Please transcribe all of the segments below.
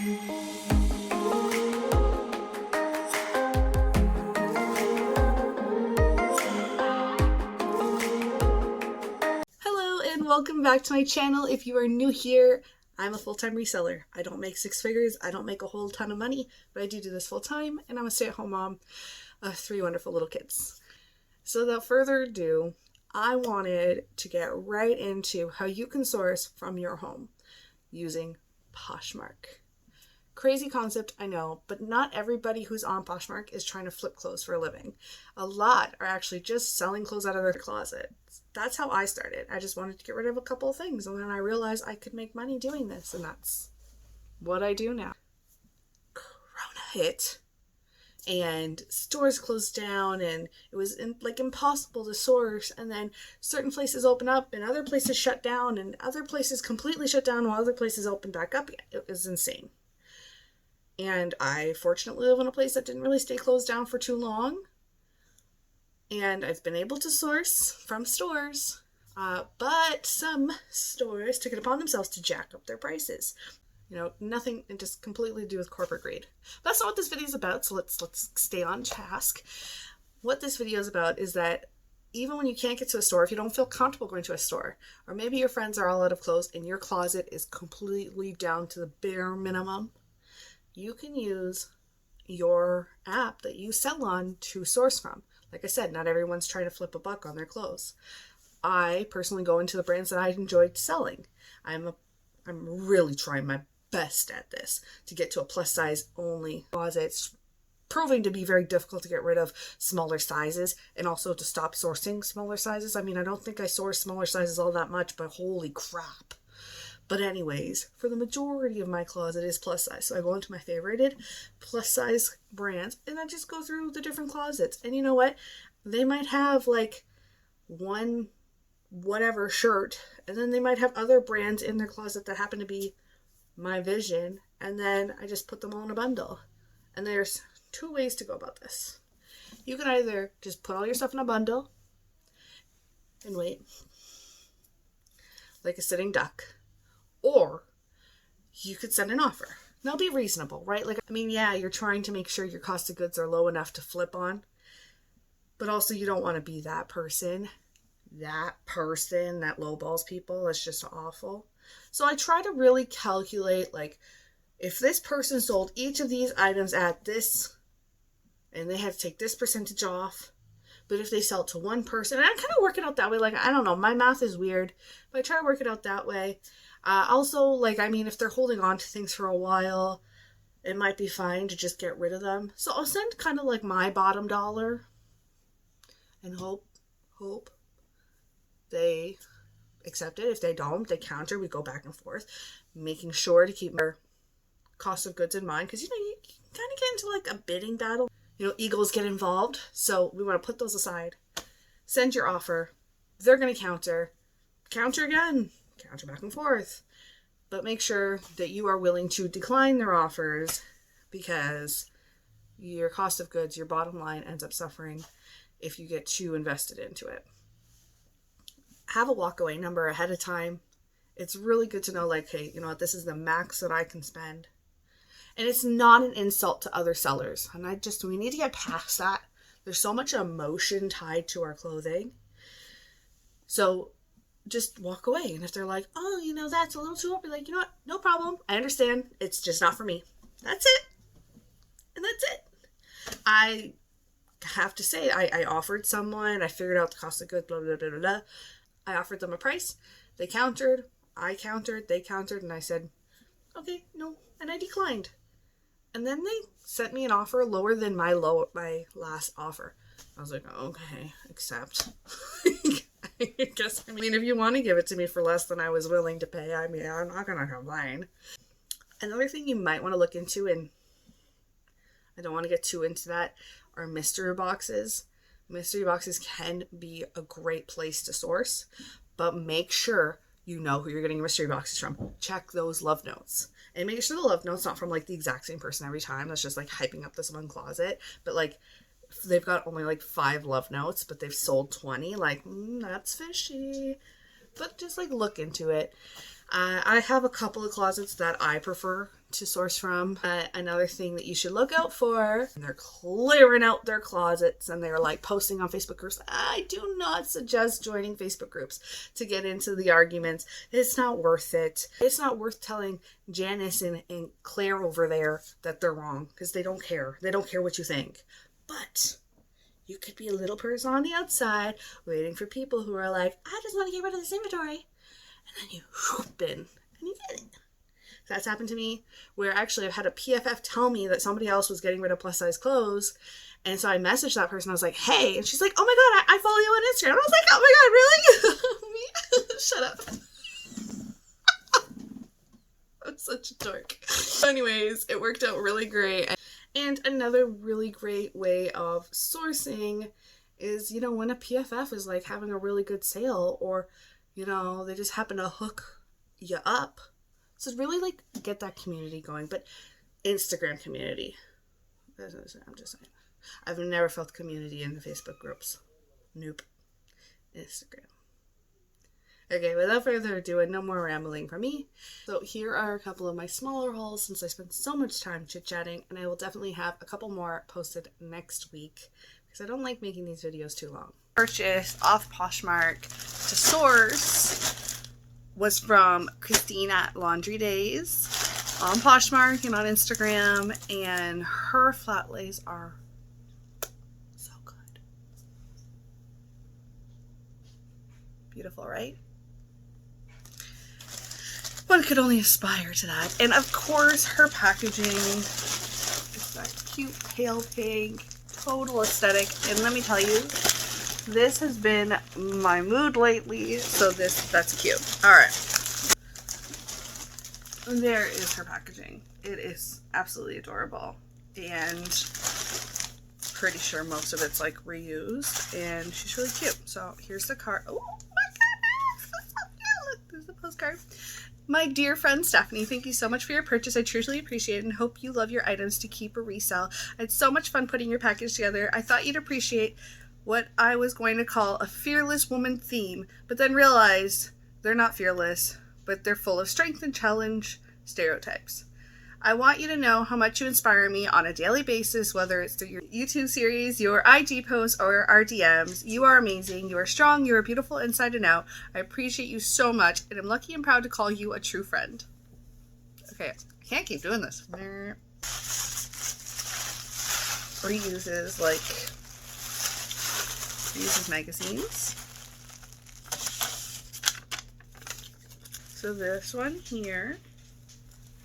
Hello and welcome back to my channel. If you are new here, I'm a full-time reseller. I don't make six figures. I don't make a whole ton of money, but I do this full-time, and I'm a stay-at-home mom of three wonderful little kids. So without further ado, I wanted to get right into how you can source from your home using Poshmark. Crazy concept, I know, but not everybody who's on Poshmark is trying to flip clothes for a living. A lot are actually just selling clothes out of their closet. That's how I started. I just wanted to get rid of a couple of things, and then I realized I could make money doing this, and that's what I do now. Corona hit, and stores closed down, and it was impossible to source, and then certain places open up, and other places shut down, and other places completely shut down while other places opened back up again. It was insane. And I fortunately live in a place that didn't really stay closed down for too long. And I've been able to source from stores, but some stores took it upon themselves to jack up their prices. You know, nothing, and just completely to do with corporate greed. But that's not what this video is about, so let's stay on task. What this video is about is that even when you can't get to a store, if you don't feel comfortable going to a store, or maybe your friends are all out of clothes and your closet is completely down to the bare minimum, you can use your app that you sell on to source from. Like I said, not everyone's trying to flip a buck on their clothes. I personally go into the brands that I enjoy selling. I'm really trying my best at this to get to a plus size only closet. It's proving to be very difficult to get rid of smaller sizes and also to stop sourcing smaller sizes. I mean, I don't think I source smaller sizes all that much, but holy crap. But anyways, for the majority of my closet is plus size. So I go into my favorited plus size brands and I just go through the different closets. And you know what? They might have like one whatever shirt, and then they might have other brands in their closet that happen to be my vision. And then I just put them all in a bundle. And there's two ways to go about this. You can either just put all your stuff in a bundle and wait like a sitting duck. Or you could send an offer. Now be reasonable, right? Yeah, you're trying to make sure your cost of goods are low enough to flip on, but also you don't want to be that person that lowballs people. That's just awful. So I try to really calculate, if this person sold each of these items at this, and they had to take this percentage off, but if they sell it to one person, and I kind of work it out that way. I don't know, my math is weird, but I try to work it out that way. Also, if they're holding on to things for a while, it might be fine to just get rid of them. So I'll send kind of my bottom dollar and hope they accept it. If they don't, they counter. We go back and forth, making sure to keep their cost of goods in mind. Because, you kind of get into a bidding battle. Egos get involved. So we want to put those aside. Send your offer. They're going to counter again. Counter back and forth, but make sure that you are willing to decline their offers, because your cost of goods, your bottom line, ends up suffering if you get too invested into it. Have a walkaway number ahead of time. It's really good to know, hey, you know what, this is the max that I can spend. And it's not an insult to other sellers. And we need to get past that. There's so much emotion tied to our clothing. So just walk away. And if they're like, oh, that's a little too open, you know what, no problem. I understand. It's just not for me. That's it. And that's it. I have to say, I offered someone, I figured out the cost of goods, blah, blah, blah, blah, blah. I offered them a price. They countered. I countered. They countered. And I said, okay, no. And I declined. And then they sent me an offer lower than my last offer. I was like, okay, accept. I guess, if you want to give it to me for less than I was willing to pay, I'm not going to complain. Another thing you might want to look into, and I don't want to get too into that, are mystery boxes. Mystery boxes can be a great place to source, but make sure you know who you're getting your mystery boxes from. Check those love notes. And make sure the love note's not from the exact same person every time. That's just hyping up this one closet. But they've got only 5 love notes, but they've sold 20. That's fishy. But just look into it. I have a couple of closets that I prefer to source from. Another thing that you should look out for, they're clearing out their closets and they're like posting on Facebook groups. I do not suggest joining Facebook groups to get into the arguments. It's not worth it. It's not worth telling Janice and Claire over there that they're wrong, because they don't care. They don't care what you think. But you could be a little person on the outside waiting for people who are like, I just want to get rid of this inventory. And then you whoop in and you get it. That's happened to me, where actually I've had a PFF tell me that somebody else was getting rid of plus size clothes. And so I messaged that person. I was like, hey. And she's like, oh my God, I follow you on Instagram. And I was like, oh my God, really? Me? Shut up. I'm such a dork. Anyways, it worked out really great. And another really great way of sourcing is, you know, when a PFF is like having a really good sale, or, you know, they just happen to hook you up. So really like get that community going. But Instagram community, I'm just saying, I've never felt community in the Facebook groups. Nope. Instagram. Okay, without further ado, and no more rambling from me. So here are a couple of my smaller hauls, since I spent so much time chit-chatting, and I will definitely have a couple more posted next week, because I don't like making these videos too long. Purchase off Poshmark to source was from Christine at Laundry Days on Poshmark and on Instagram, and her flat lays are so good. Beautiful, right? One could only aspire to that. And of course, her packaging is that cute pale pink, total aesthetic. And let me tell you, this has been my mood lately, so that's cute. All right. There is her packaging. It is absolutely adorable. And pretty sure most of it's like reused, and she's really cute. So here's the card. Oh my goodness, that's so cute. Look, there's the postcard. My dear friend Stephanie, thank you so much for your purchase. I truly appreciate it and hope you love your items to keep or resell. I had so much fun putting your package together. I thought you'd appreciate what I was going to call a fearless woman theme, but then realized they're not fearless, but they're full of strength and challenge stereotypes. I want you to know how much you inspire me on a daily basis, whether it's through your YouTube series, your IG posts, or our DMs. You are amazing. You are strong. You are beautiful inside and out. I appreciate you so much, and I'm lucky and proud to call you a true friend. Okay, I can't keep doing this. Reuses magazines. So this one here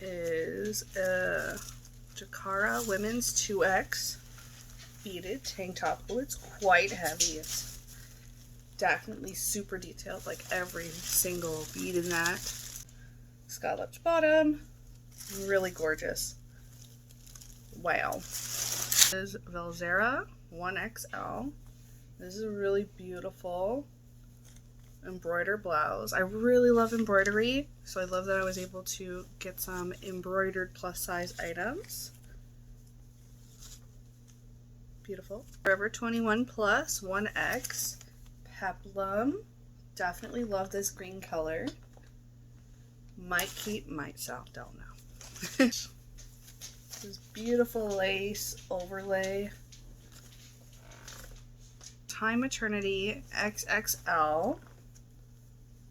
is a Jakara Women's 2X beaded tank top. Oh, it's quite heavy. It's definitely super detailed, like every single bead in that. Scalloped bottom. Really gorgeous. Wow. This is Velzera 1XL. This is a really beautiful embroidered blouse. I really love embroidery, so I love that I was able to get some embroidered plus size items. Beautiful. Forever 21 Plus 1X peplum. Definitely love this green color. Might keep, might sell, don't know. This beautiful lace overlay. Time Maternity XXL.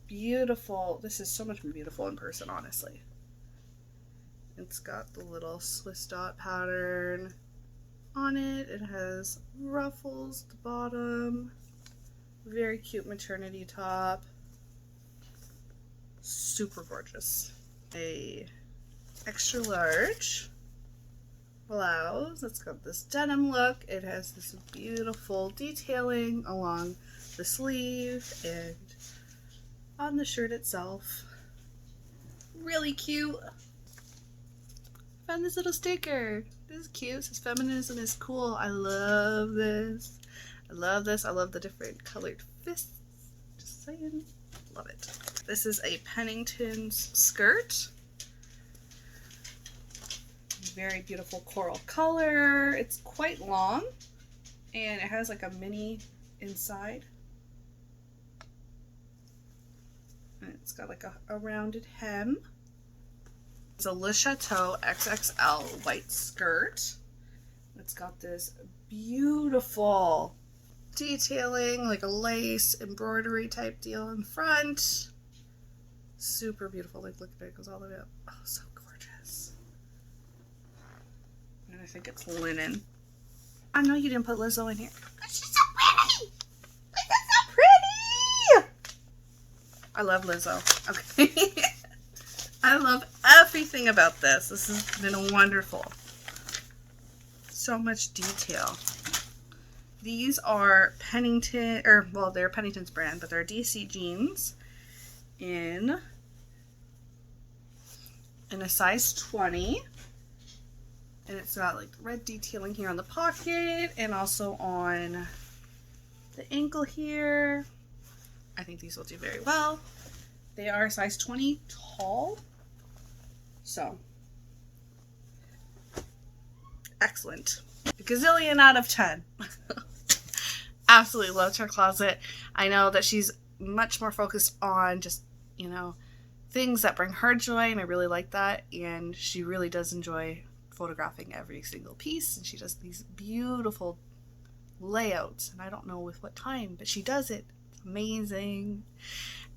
Beautiful. This is so much more beautiful in person, honestly. It's got the little Swiss dot pattern on it. It has ruffles at the bottom. Very cute maternity top. Super gorgeous. A extra large blouse. It's got this denim look. It has this beautiful detailing along the sleeve and on the shirt itself. Really cute. Found this little sticker. This is cute. It says feminism is cool. I love this. I love this. I love the different colored fists. Just saying. Love it. This is a Pennington's skirt. Very beautiful coral color. It's quite long and it has like a mini inside. And it's got like a rounded hem. It's a Le Chateau XXL white skirt. It's got this beautiful detailing, like a lace embroidery type deal in front. Super beautiful. Like, look at it. It goes all the way up. Oh, so gorgeous. And I think it's linen. I know you didn't put Lizzo in here. She's so pretty. Lizzo's so pretty. I love Lizzo. Okay. I love everything about this. This has been wonderful. So much detail. These are Pennington, or well, they're Pennington's brand, but they're DC jeans in a size 20. And it's got like red detailing here on the pocket and also on the ankle here. I think these will do very well. They are size 20 tall. So, excellent. A gazillion out of 10. Absolutely loved her closet. I know that she's much more focused on just, you know, things that bring her joy, and I really like that. And she really does enjoy photographing every single piece, and she does these beautiful layouts, and I don't know with what time, but she does it. It's amazing.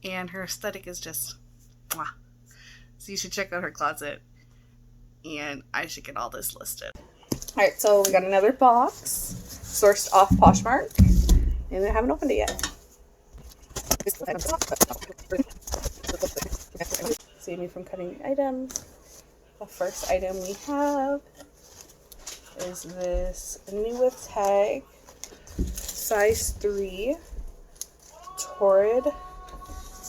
And her aesthetic is just mwah. So you should check out her closet, and I should get all this listed. Alright, so we got another box sourced off Poshmark, and I haven't opened it yet. Save me from cutting items. The first item we have is this new with tag, size 3, torrid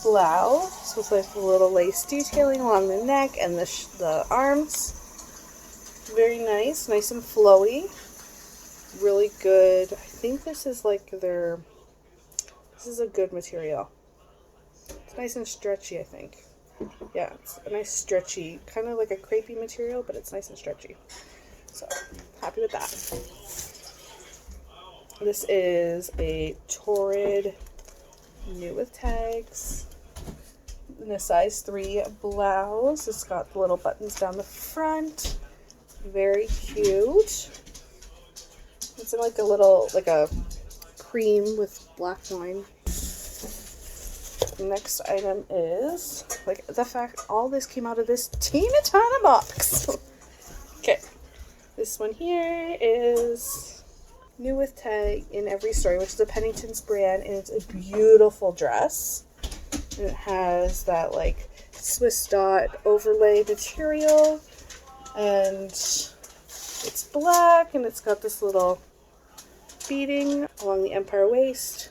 blouse with like a little lace detailing along the neck and the arms. Very nice, nice and flowy. Really good. I think this is like this is a good material. It's nice and stretchy, I think. Yeah, it's a nice stretchy, kind of like a crepey material, but it's nice and stretchy. So, happy with that. This is a torrid new with tags in a size 3 blouse. It's got the little buttons down the front. Very cute. It's in like a little, like a cream with black wine. The next item is, like, the fact all this came out of this teeny tiny box. Okay. This one here is new with tag in every story, which is a Pennington's brand, and it's a beautiful dress. And it has that, like, Swiss dot overlay material, and it's black, and it's got this little beading along the empire waist,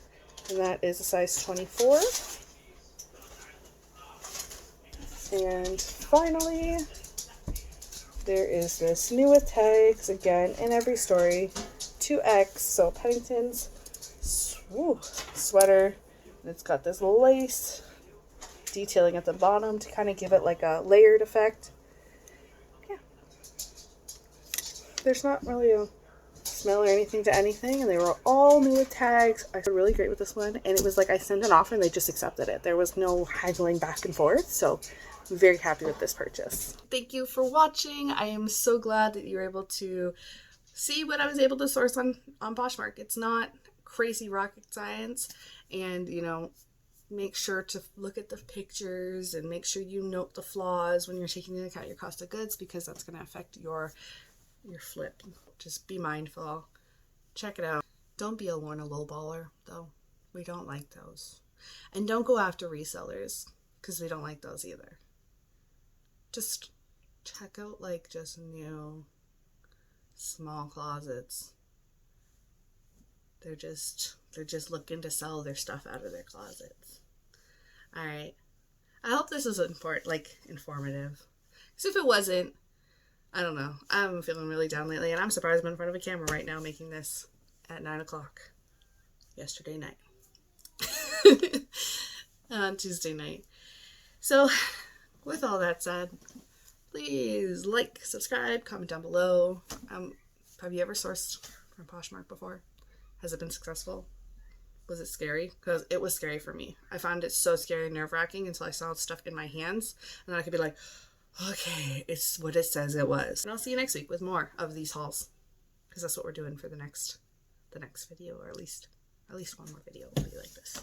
and that is a size 24. And finally, there is this new with tags, again, in every story, 2X, so Pennington's sweater, and it's got this lace detailing at the bottom to kind of give it like a layered effect. Yeah. There's not really a smell or anything to anything, and they were all new with tags. I feel really great with this one, and it was like I sent an offer and they just accepted it. There was no haggling back and forth, so I'm very happy with this purchase. Thank you for watching. I am so glad that you were able to see what I was able to source on Poshmark. It's not crazy rocket science, and you know, make sure to look at the pictures and make sure you note the flaws when you're taking into account your cost of goods, because that's going to affect your flip. Just be mindful. Check it out. Don't be a lowballer, though. We don't like those. And don't go after resellers, because we don't like those either. Just check out like just new small closets. They're just looking to sell their stuff out of their closets. All right. I hope this was informative. Because if it wasn't, I don't know. I'm feeling really down lately, and I'm surprised I'm in front of a camera right now making this at 9 o'clock yesterday night. On Tuesday night. So, with all that said, please like, subscribe, comment down below. Have you ever sourced from Poshmark before? Has it been successful? Was it scary? Because it was scary for me. I found it so scary and nerve-wracking until I saw stuff in my hands, and then I could be like, Okay, it's what it says it was. And I'll see you next week with more of these hauls, because that's what we're doing for the next video, or at least one more video will be like this.